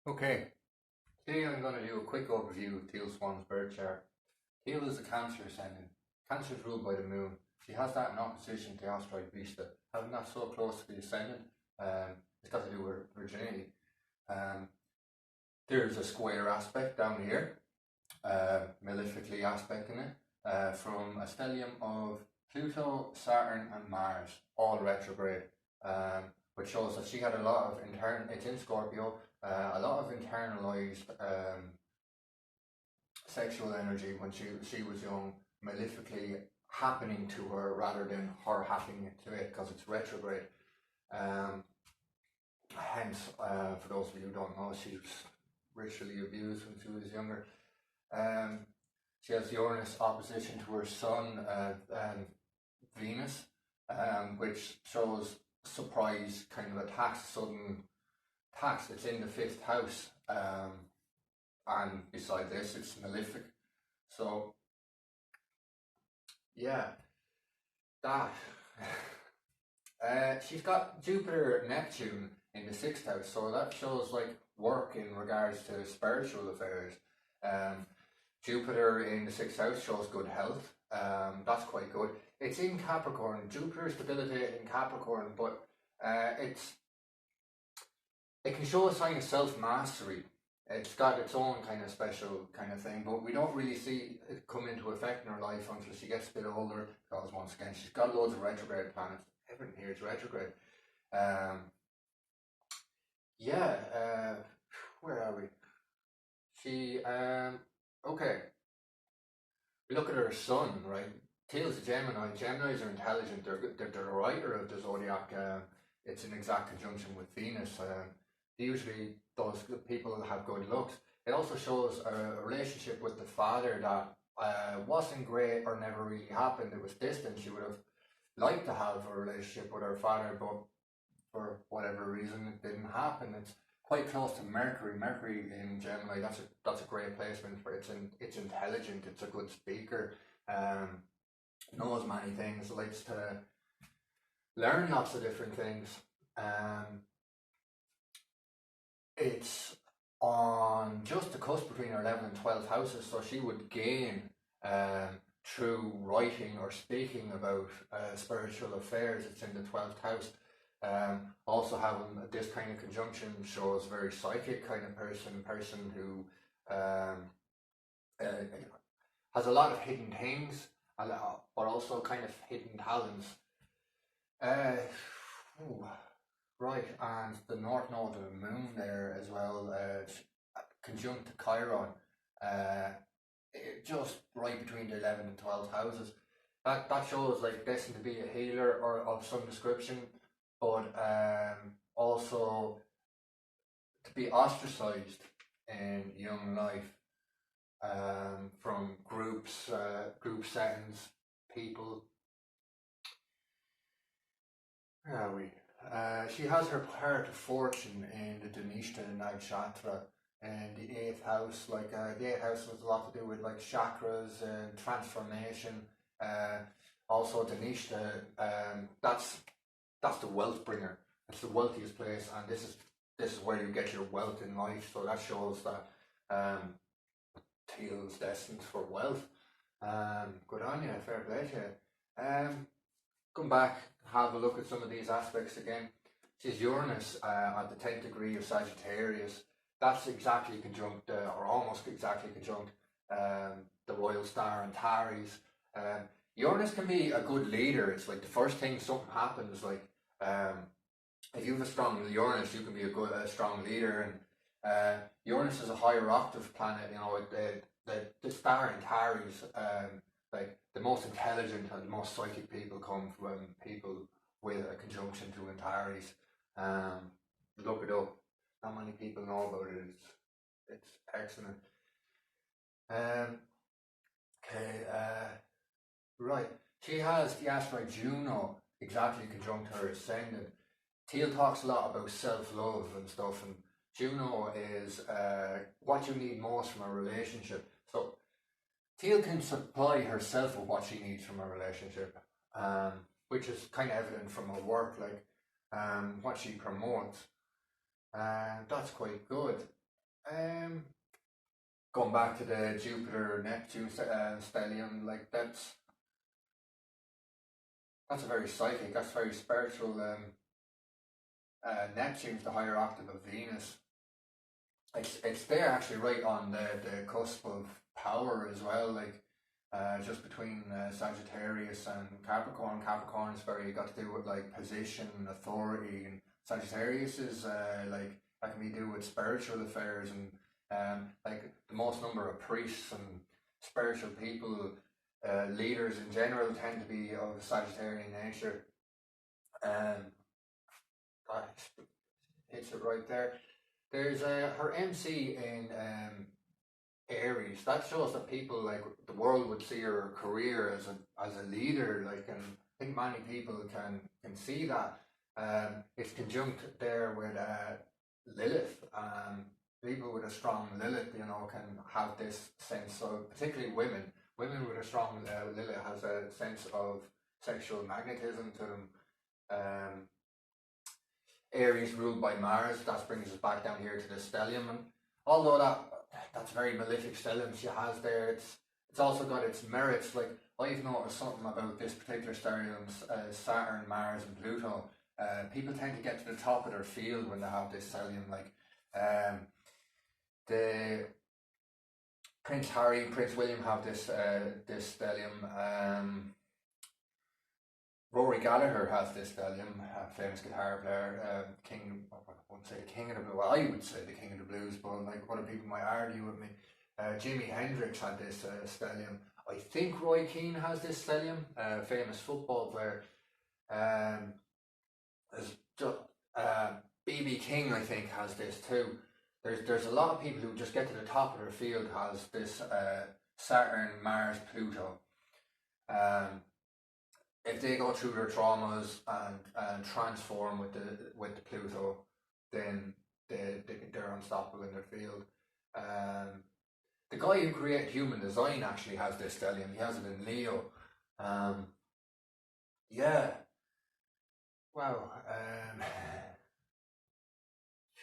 Okay, today I'm going to do a quick overview of Teal Swan's birth chart. Teal is a Cancer ascendant. Cancer is ruled by the moon. She has that in opposition to asteroid Vista. Having that so close to the ascendant, it's got to do with virginity. Um, there's a square aspect down here, malefically aspecting it, from a stellium of Pluto, Saturn and Mars, all retrograde, which shows that she had a lot of it's in Scorpio, a lot of internalized sexual energy when she was young, malefically happening to her rather than her happening to it because it's retrograde. Hence, for those of you who don't know, she was ritually abused when she was younger. She has Uranus opposition to her sun, Venus, which shows surprise kind of attacks, sudden attacks. It's in the fifth house, and beside this, it's malefic. So, yeah, that. She's got Jupiter, Neptune in the sixth house, so that shows like work in regards to spiritual affairs. Jupiter in the sixth house shows good health. That's quite good. It's in Capricorn. Jupiter is debilitated in Capricorn, but it can show a sign of self-mastery. It's got its own kind of special kind of thing, but we don't really see it come into effect in her life until she gets a bit older, because once again, she's got loads of retrograde planets. Everything here is retrograde. Where are we? Okay. We look at her sun, right? Teal's a Gemini. Geminis are intelligent. They're the writer of the zodiac. It's an exact conjunction with Venus. Usually those people have good looks. It also shows a relationship with the father that wasn't great or never really happened. It was distant. She would have liked to have a relationship with her father, but for whatever reason it didn't happen. It's quite close to Mercury. Mercury in Gemini, that's a great placement for it. It's intelligent, it's a good speaker, knows many things, likes to learn lots of different things. It's on just the cusp between her 11th and 12th houses, so she would gain through writing or speaking about spiritual affairs. It's in the 12th house. Also having this kind of conjunction shows very psychic kind of person who has a lot of hidden things, but also kind of hidden talents. Right, and the north node of the moon there as well, conjunct to Chiron, just right between the 11th and 12th houses. That shows like destined to be a healer or of some description, but also to be ostracized in young life, from groups, group settings, people. Where are we? She has her part of fortune in the Dhanishta Nakshatra and the 8th house. Like the 8th house has a lot to do with like chakras and transformation. Also Dhanishta, that's the wealth bringer. It's the wealthiest place, and this is where you get your wealth in life. So that shows that Teal's destined for wealth. Good on you, fair play to you. Come back, have a look at some of these aspects again. She's Uranus at the 10th degree of Sagittarius. That's exactly conjunct, or almost exactly conjunct, the royal star Antares. Uranus can be a good leader. It's like the first thing something happens, like if you have a strong Uranus, you can be a strong leader. And Uranus is a higher octave planet. You know, the star Antares, like the most intelligent and the most psychic people come from people with a conjunction to Antares. Look it up. Not many people know about it. It's excellent. Right. She has the asteroid Juno exactly conjunct her ascendant. Teal talks a lot about self-love and stuff, and Juno is what you need most from a relationship. So Teal can supply herself with what she needs from a relationship, which is kind of evident from her work, like what she promotes. That's quite good. Um, Going back to the Jupiter Neptune stellium, like that's a very psychic, that's very spiritual. Neptune's the higher octave of Venus. It's there actually right on the cusp of power as well, like just between Sagittarius and Capricorn. Capricorn is very got to do with like position, authority, and Sagittarius is like that can be do with spiritual affairs and like the most number of priests and spiritual people, leaders in general tend to be of a Sagittarian nature. Um, that hits it right there. There's her MC in Aries. That shows that people like the world would see her career as a leader. Like, and I think many people can see that. It's conjunct there with Lilith. People with a strong Lilith, you know, can have this sense of, particularly women. Women with a strong Lilith has a sense of sexual magnetism to them. Aries ruled by Mars. That brings us back down here to the stellium. And although that's very malefic stellium she has there, it's also got its merits. Like I've noticed something about this particular stellium, Saturn, Mars, and Pluto. People tend to get to the top of their field when they have this stellium. Like the Prince Harry and Prince William have this stellium. Rory Gallagher has this stellium, a famous guitar player, king. I wouldn't say the king of the blues. Well, I would say the king of the blues, but like other people might argue with me. Jimi Hendrix had this stellium. I think Roy Keane has this stellium, famous football player. There's just BB King, I think, has this too. There's a lot of people who just get to the top of their field has this Saturn, Mars, Pluto. If they go through their traumas and transform with the Pluto, then they're unstoppable in their field. The guy who created human design actually has this stellium. He has it in Leo. Yeah. Wow.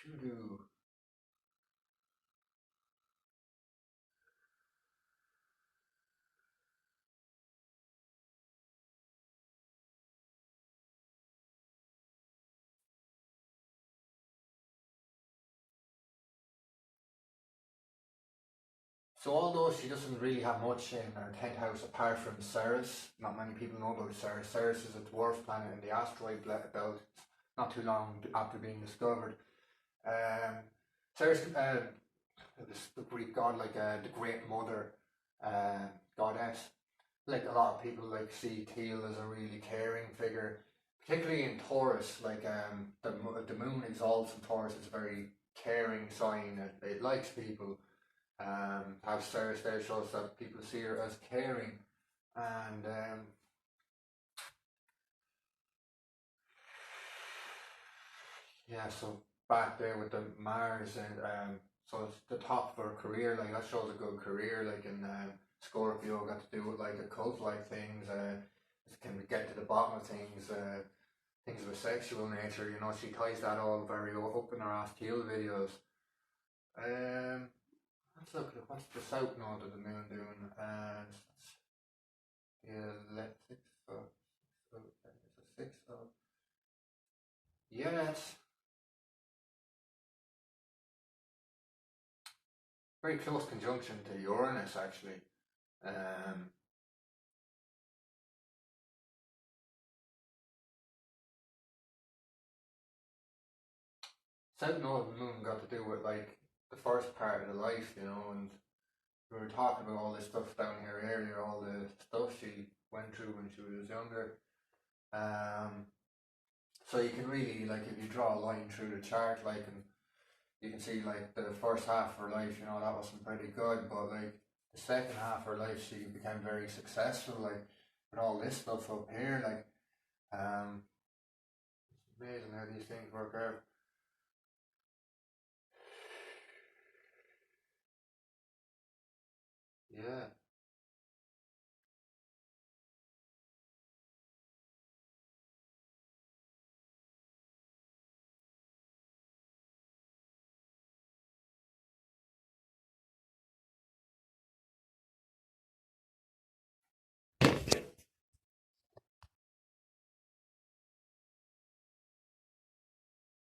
Doo-doo. So although she doesn't really have much in her 10th house apart from Ceres, not many people know about Ceres. Ceres is a dwarf planet in the asteroid belt. It's not too long after being discovered. Ceres, the Greek god, like the Great Mother goddess. Like a lot of people like see Teal as a really caring figure, particularly in Taurus. Like the moon exalts in Taurus. It's a very caring sign that it likes people. How Ceres there shows that people see her as caring, and yeah. So back there with the Mars and so it's the top of her career. Like that shows a good career. Like in Scorpio, got to do with like occult like things. Can get to the bottom of things. Things of a sexual nature. You know, she ties that all very up in her Ask Teal videos. Let's look at what's the south node of the moon doing. Yeah, let's six of it's a six of yeah, it's very close conjunction to Uranus actually. Um, South node of the moon got to do with like the first part of the life, you know, and we were talking about all this stuff down here earlier, all the stuff she went through when she was younger. Um, so you can really like if you draw a line through the chart, like and you can see like the first half of her life, you know, that wasn't pretty good, but like the second half of her life, she became very successful, like with all this stuff up here, like it's amazing how these things work out. Yeah.